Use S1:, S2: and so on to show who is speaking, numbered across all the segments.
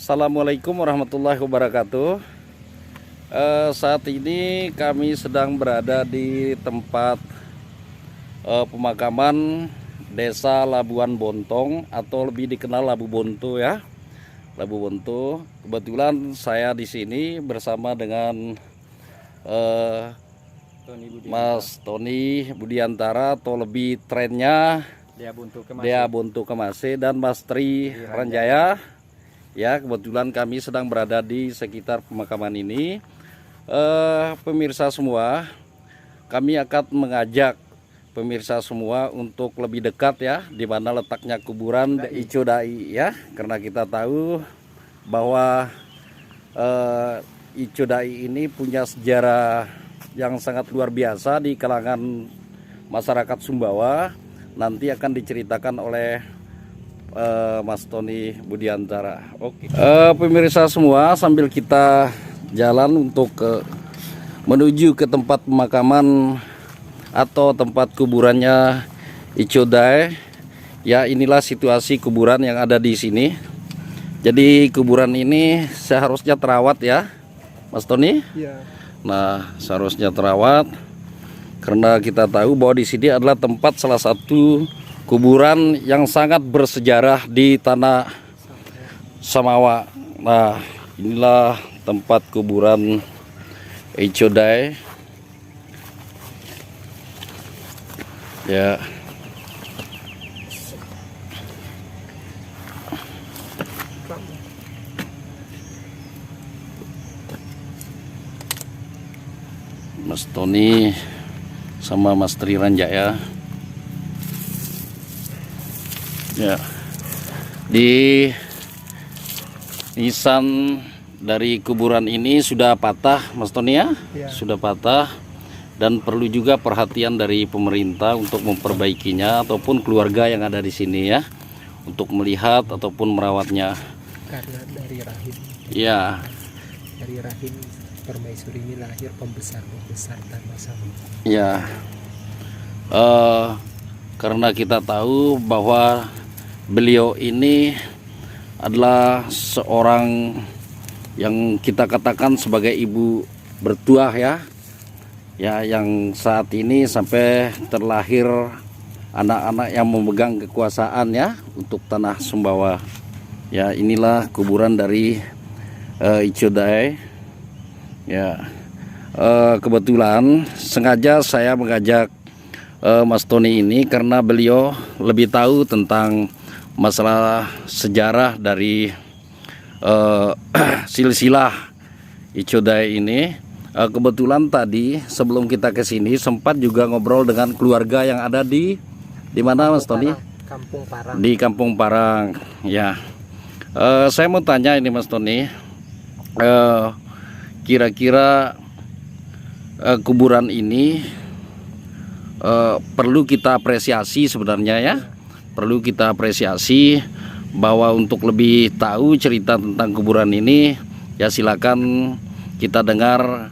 S1: Assalamualaikum warahmatullahi wabarakatuh. Saat ini kami sedang berada di tempat pemakaman Desa Labuan Bontong atau lebih dikenal Labu Bonto ya. Labu Bonto. Kebetulan saya di sini bersama dengan Mas Tony Budiantara atau lebih trennya Dea Bonto Kemase dan Mas Tri Ranjaya. Ya, kebetulan kami sedang berada di sekitar pemakaman ini. Pemirsa semua, kami akan mengajak pemirsa semua untuk lebih dekat ya, di mana letaknya kuburan Ico Dai ya, karena kita tahu bahwa Ico Dai ini punya sejarah yang sangat luar biasa di kalangan masyarakat Sumbawa. Nanti akan diceritakan oleh Mas Tony Budiantara. Oke. Pemirsa semua, sambil kita jalan untuk menuju ke tempat pemakaman atau tempat kuburannya Ico Dai. Ya, inilah situasi kuburan yang ada di sini. Jadi kuburan ini seharusnya terawat ya, Mas Tony.
S2: Ya.
S1: Nah, seharusnya terawat karena kita tahu bahwa di sini adalah tempat salah satu kuburan yang sangat bersejarah di tanah Samawa. Nah, inilah tempat kuburan Ico Dai. Ya. Mas Tony sama Mas Tri Ranjaya. Ya. Di nisan dari kuburan ini sudah patah, Mas Tony ya?
S2: Ya.
S1: Sudah patah dan perlu juga perhatian dari pemerintah untuk memperbaikinya ataupun keluarga yang ada di sini ya, untuk melihat ataupun merawatnya.
S2: Karena dari rahim.
S1: Ya.
S2: Dari rahim Permaisuri ini lahir pembesar tanah Samawa.
S1: Ya. Karena kita tahu bahwa beliau ini adalah seorang yang kita katakan sebagai ibu bertuah ya, yang saat ini sampai terlahir anak-anak yang memegang kekuasaan ya untuk tanah Sumbawa. Ya, inilah kuburan dari Ico Dai. Ya, kebetulan sengaja saya mengajak Mas Tony ini karena beliau lebih tahu tentang masalah sejarah dari silsilah Ico Dai ini. Kebetulan tadi sebelum kita ke sini sempat juga ngobrol dengan keluarga yang ada di mana, Mas Tony?
S2: Kampung Parang.
S1: Di Kampung Parang. Ya. Saya mau tanya ini, Mas Tony. Kira-kira kuburan ini perlu kita apresiasi sebenarnya ya. Perlu kita apresiasi bahwa untuk lebih tahu cerita tentang kuburan ini ya silakan kita dengar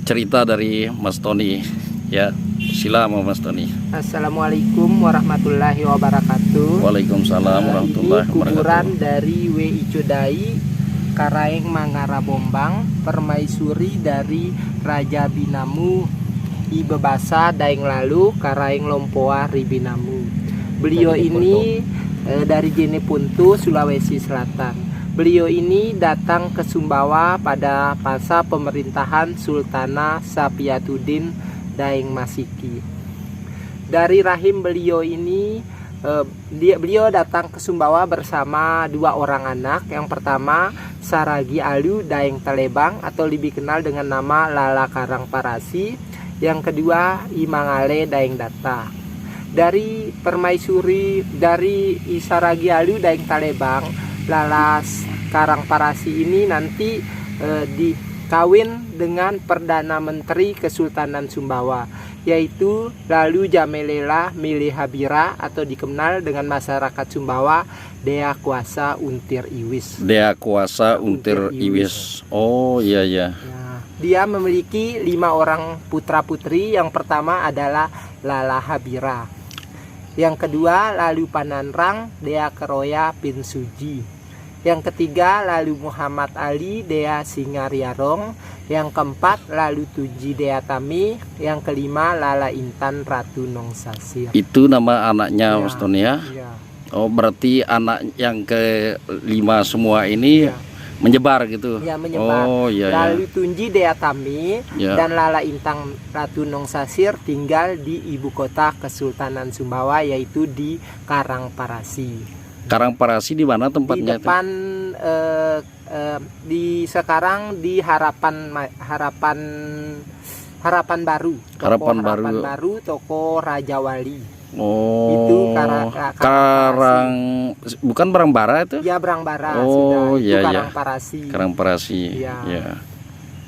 S1: cerita dari Mas Tony ya. Silakan Mas Tony.
S2: Assalamualaikum warahmatullahi wabarakatuh.
S1: Waalaikumsalam warahmatullahi
S2: Ini kuburan
S1: wabarakatuh.
S2: dari Ico Dai Karaeng Mangara Bombang, permaisuri dari Raja Binamu Ibebasa Daeng Lalu Karaeng Lompoa Ribinamu. Beliau ini dari Jeneponto, Sulawesi Selatan. Beliau ini datang ke Sumbawa pada masa pemerintahan Sultana Sapiatuddin Daeng Masiki. Dari rahim beliau ini, beliau datang ke Sumbawa bersama dua orang anak. Yang pertama Saragi Alu Daeng Talebang atau lebih kenal dengan nama Lala Karang Parasi. Yang kedua Imangale Daeng Data. Dari permaisuri dari Saragi Alu Daeng Talebang, Lala Karang Parasi ini nanti dikawin dengan Perdana Menteri Kesultanan Sumbawa, yaitu Lalu Jamelela Milih Habira atau dikenal dengan masyarakat Sumbawa Dea Kuasa Untir Iwis.
S1: Dea Kuasa Untir Iwis. Oh iya ya.
S2: Nah, dia memiliki 5 orang putra putri. Yang pertama adalah Lala Habira. Yang kedua Lalu Pananrang Dea Keroya Pinsuji. Yang ketiga lalu Muhammad Ali Dea Singariarong. Yang keempat lalu Tunji Dea Tami. Yang kelima Lala Intan Ratu Nongsasir.
S1: Itu nama anaknya
S2: Ya.
S1: Mas Tony ya.
S2: Ya.
S1: Oh, berarti anak yang kelima semua ini
S2: Ya.
S1: menyebar gitu.
S2: Ya, menyebar.
S1: Oh iya ya.
S2: Lalu Tunji Dea Tami
S1: Ya.
S2: dan Lala Intan Ratu Nongsasir tinggal di ibu kota Kesultanan Sumbawa, yaitu di Karangparasi.
S1: Karangparasi di mana
S2: Di
S1: tempatnya itu?
S2: depan di sekarang di Harapan Baru. Toko
S1: Harapan
S2: Harapan
S1: Baru.
S2: Baru, toko Raja Wali.
S1: Oh.
S2: Itu
S1: Karang bukan Barangbara itu?
S2: Ya, Brangbara
S1: Oh,
S2: sudah. Itu
S1: iya, iya.
S2: Karangparasi.
S1: Karangparasi.
S2: Iya.
S1: Ya.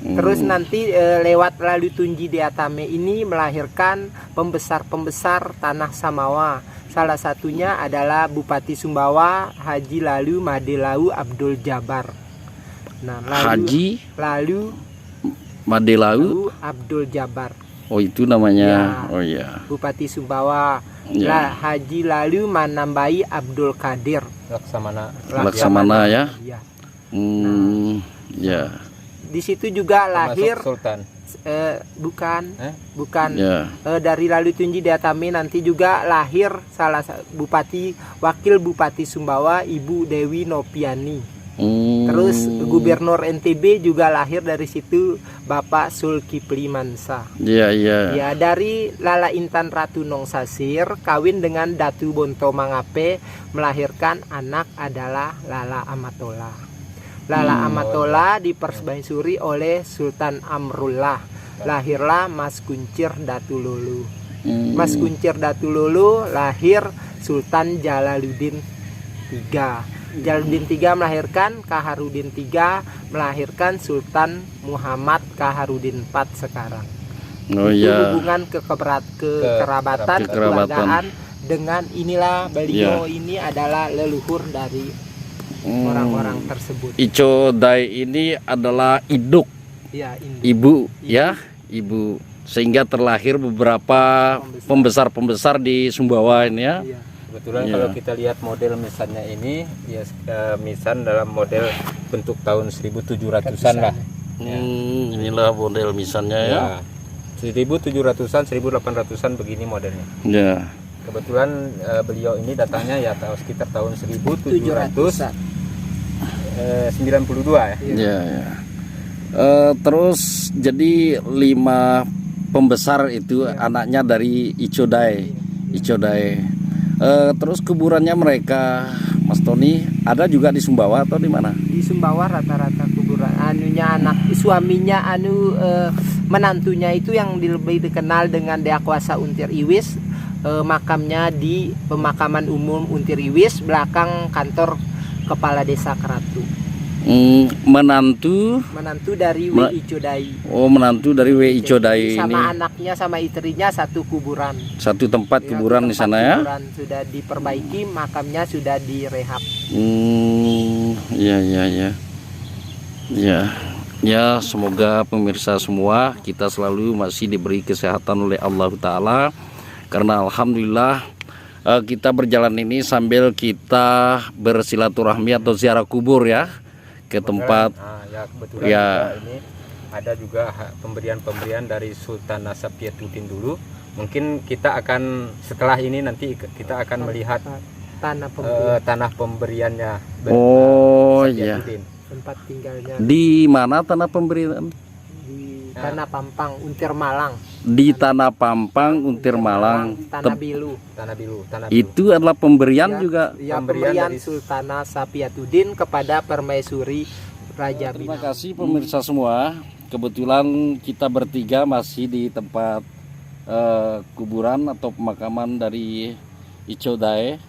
S2: Terus nanti lewat lalu Tunji Dea Tami ini melahirkan pembesar-pembesar tanah Samawa. Salah satunya adalah Bupati Sumbawa Haji Lalu Madelau Abdul Jabar. Nah, lalu
S1: Madelau.
S2: Abdul Jabar,
S1: Oh, itu namanya.
S2: Ya.
S1: Oh iya.
S2: Bupati Sumbawa.
S1: Ya.
S2: Haji Lalu Manambai Abdul Qadir
S1: Laksamana ya.
S2: Ya.
S1: Ya.
S2: Di situ juga lahir
S3: Sultan.
S2: bukan
S1: Ya.
S2: dari lalu Tunji Dea Tami nanti juga lahir wakil Bupati Sumbawa Ibu Dewi Nopiani. Terus Gubernur NTB juga lahir dari situ, Bapak Zulkifli Mansa.
S1: Iya, iya.
S2: Ya, dari Lala Intan Ratu Nongsasir kawin dengan Datu Bonto Mangape, melahirkan anak adalah Lala Amatola. Lala Amatola dipermaisuri oleh Sultan Amrullah. Lahirlah Mas Kuncir Datu Lulu. Mas Kuncir Datu Lulu lahir Sultan Jalaluddin III. Jalaluddin III melahirkan Kaharudin III, melahirkan Sultan Muhammad Kaharudin IV sekarang.
S1: Oh
S2: Itu
S1: iya.
S2: hubungan kekerabatan, kekeluargaan dengan inilah beliau ini adalah leluhur dari orang-orang tersebut.
S1: Ico Dai ini adalah induk,
S2: Ya, ini.
S1: ibu ya, ibu, sehingga terlahir beberapa pembesar-pembesar di Sumbawa ini ya.
S2: Iya.
S3: Kebetulan
S1: Iya.
S3: kalau kita lihat model misalnya ini ya misan dalam model bentuk tahun 1700-an lah.
S1: Inilah model misalnya ya.
S3: 1700-an, 1800-an begini modelnya.
S1: Ya.
S3: Kebetulan beliau ini datangnya ya sekitar tahun 1792 ya.
S1: Ya, ya. Terus jadi 5 pembesar itu anaknya dari Ico Dai. Terus kuburannya mereka, Mas Tony, ada juga di Sumbawa atau di mana?
S2: Di Sumbawa rata-rata kuburan suaminya menantunya itu yang lebih dikenal dengan Dea Kuasa Untir Iwis, makamnya di pemakaman umum Untir Iwis belakang kantor kepala desa Keratu.
S1: Menantu
S2: dari W. Ico Dai.
S1: Oh, menantu dari W. Ico Dai ini.
S2: Sama anaknya sama istrinya satu kuburan.
S1: Satu tempat
S2: Ya,
S1: kuburan di
S2: tempat
S1: sana ya.
S2: kuburan sudah diperbaiki, makamnya sudah direhab.
S1: Ya, ya, ya. Ya. Ya, semoga pemirsa semua kita selalu masih diberi kesehatan oleh Allah Ta'ala. Karena alhamdulillah kita berjalan ini sambil kita bersilaturahmi atau ziarah kubur ya, ke tempat
S3: kebetulan
S1: ya.
S3: juga ini ada juga pemberian dari Sultan Nasapiatuddin dulu. Mungkin kita akan setelah ini nanti kita akan melihat tanah pemberiannya.
S1: Oh iya.
S2: Tempat tinggalnya
S1: Di mana tanah pemberian?
S2: di Tanah Pampang, Untir Malang.
S1: Di Tanah Pampang, Untir Malang.
S2: Tanah Bilu.
S1: Itu adalah pemberian juga.
S2: Ya, pemberian Sultan Nasapiatuddin kepada permaisuri Raja
S1: Terima
S2: Bina.
S1: kasih pemirsa semua. Kebetulan kita bertiga masih di tempat kuburan atau pemakaman dari Ico Dai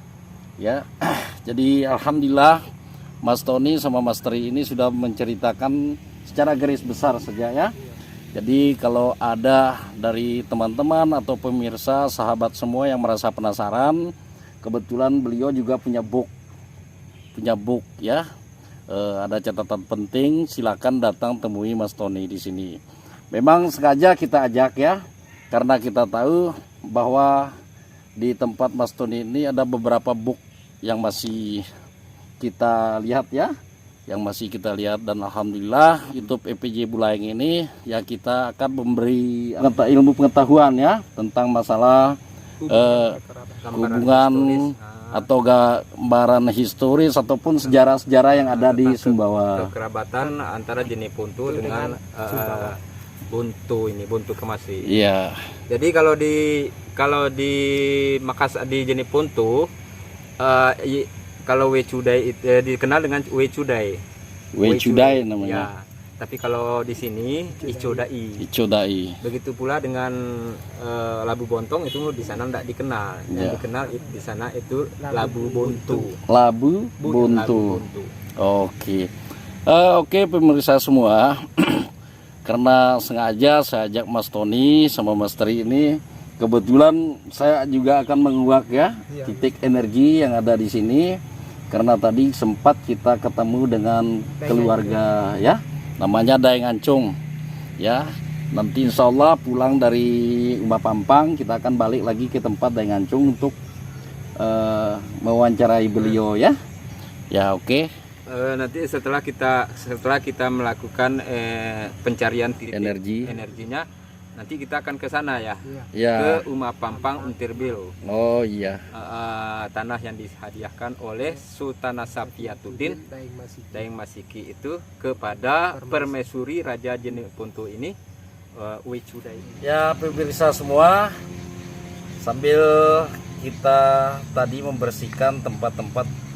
S1: ya. Jadi alhamdulillah Mas Tony sama Mas Tri ini sudah menceritakan secara garis besar saja ya. Jadi kalau ada dari teman-teman atau pemirsa, sahabat semua yang merasa penasaran, kebetulan beliau juga punya book ya. Ada catatan penting, silakan datang temui Mas Tony di sini. Memang sengaja kita ajak ya, karena kita tahu bahwa di tempat Mas Tony ini ada beberapa book yang masih kita lihat ya, yang masih kita lihat. Dan alhamdulillah YouTube EPJ Buleleng ini ya kita akan memberi ilmu pengetahuan ya tentang masalah hubungan atau gambaran historis ataupun sejarah-sejarah yang ada di Sumbawa.
S3: Kekerabatan antara jenis puntu dengan buntu ini, buntu kemasi.
S1: Iya.
S3: Jadi kalau di Makassar di jenis puntu, kalau Wecudai dikenal dengan Wecudai.
S1: Wecudai namanya.
S3: Ya. Tapi kalau di sini Icodai.
S1: Icodai.
S3: Begitu pula dengan labu bontong itu di sana tidak dikenal. Yang
S1: Ya.
S3: dikenal di sana itu labu buntu.
S1: Labu buntu. Oke. Oke pemirsa semua. Karena sengaja saya ajak Mas Tony sama Mas Tri ini, kebetulan saya juga akan menguak ya titik energi yang ada di sini. Karena tadi sempat kita ketemu dengan keluarga ya, namanya Daeng Ancung ya. Nanti insya Allah pulang dari Umah Pampang kita akan balik lagi ke tempat Daeng Ancung untuk mewawancarai beliau ya. Ya oke.
S3: Nanti setelah kita melakukan pencarian titik energinya, nanti kita akan ke sana ya, ke Umah Pampang Untirbil.
S1: Oh iya.
S3: Tanah yang dihadiahkan oleh Sultan Sapiatuddin Daeng Masiki itu kepada permaisuri Raja Jenis Puntu ini, Wecudai.
S1: Ya pemirsa semua, sambil kita tadi membersihkan tempat-tempat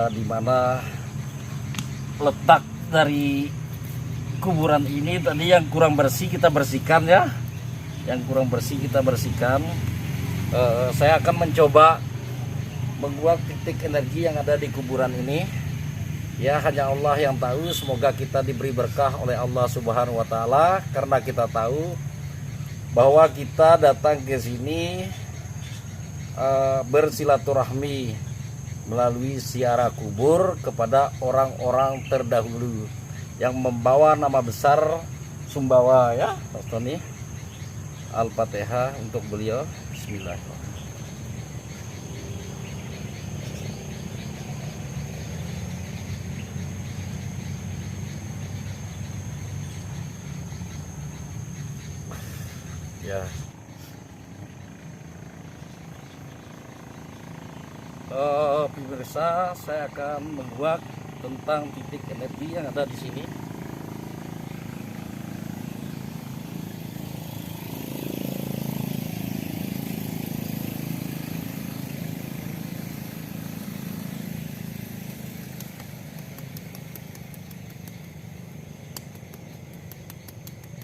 S1: di mana letak dari kuburan ini, tadi yang kurang bersih kita bersihkan ya, yang kurang bersih kita bersihkan. Saya akan mencoba menguak titik energi yang ada di kuburan ini ya, hanya Allah yang tahu. Semoga kita diberi berkah oleh Allah Subhanahu wa Ta'ala, karena kita tahu bahwa kita datang ke sini bersilaturahmi melalui ziarah kubur kepada orang-orang terdahulu yang membawa nama besar Sumbawa ya, Mas Tony. Al-Fatihah untuk beliau. Bismillahirrahmanirrahim. Ya. Pemirsa, saya akan membuat tentang titik energi yang ada di sini.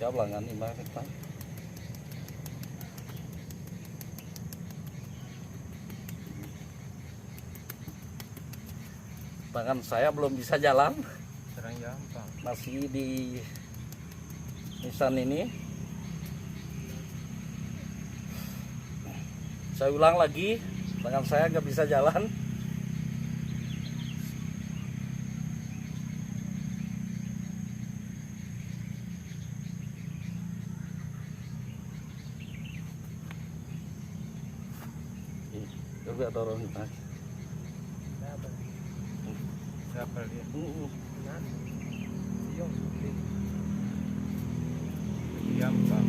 S1: Siap langan ini Mbak. Tangan saya belum bisa jalan, masih di nisan ini. Saya ulang lagi, tangan saya nggak bisa jalan. Coba dorong kita.
S3: Berapa dia? Gampang.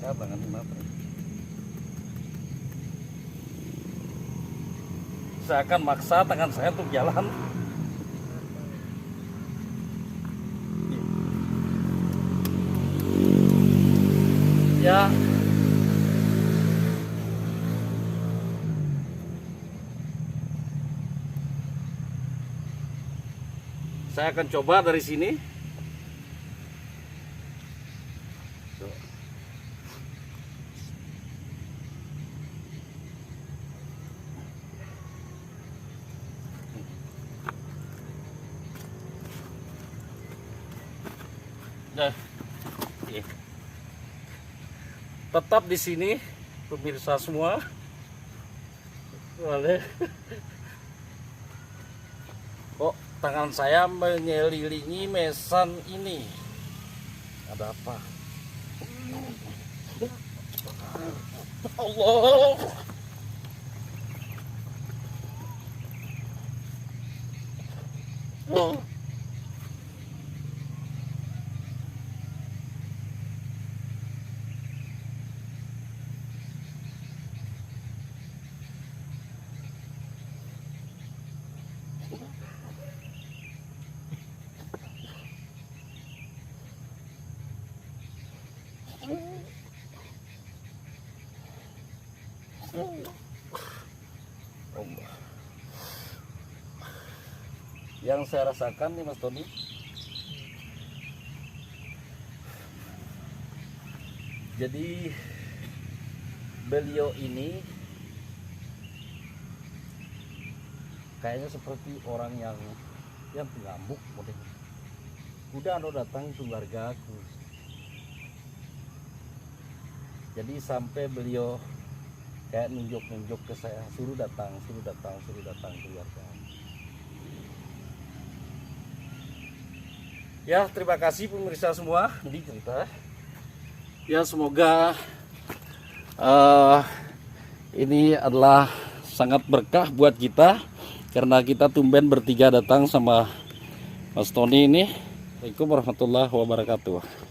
S1: Ya, tangan kenapa? Saya akan maksa tangan saya untuk jalan. Ya. Saya akan coba dari sini. Nah, tetap di sini, pemirsa semua. Boleh. Kok tangan saya mengelilingi mesan ini? Ada apa? Allah. Oh. Yang saya rasakan nih Mas Tony, jadi beliau ini kayaknya seperti orang yang pengamuk modelnya. Udah anu datang keluarga aku. Jadi sampai beliau kayak nunjuk ke saya, suruh datang keluarga. Ya, terima kasih pemirsa semua. Jadi cerita. Ya, semoga ini adalah sangat berkah buat kita karena kita tumben bertiga datang sama Mas Tony ini. Assalamualaikum warahmatullahi wabarakatuh.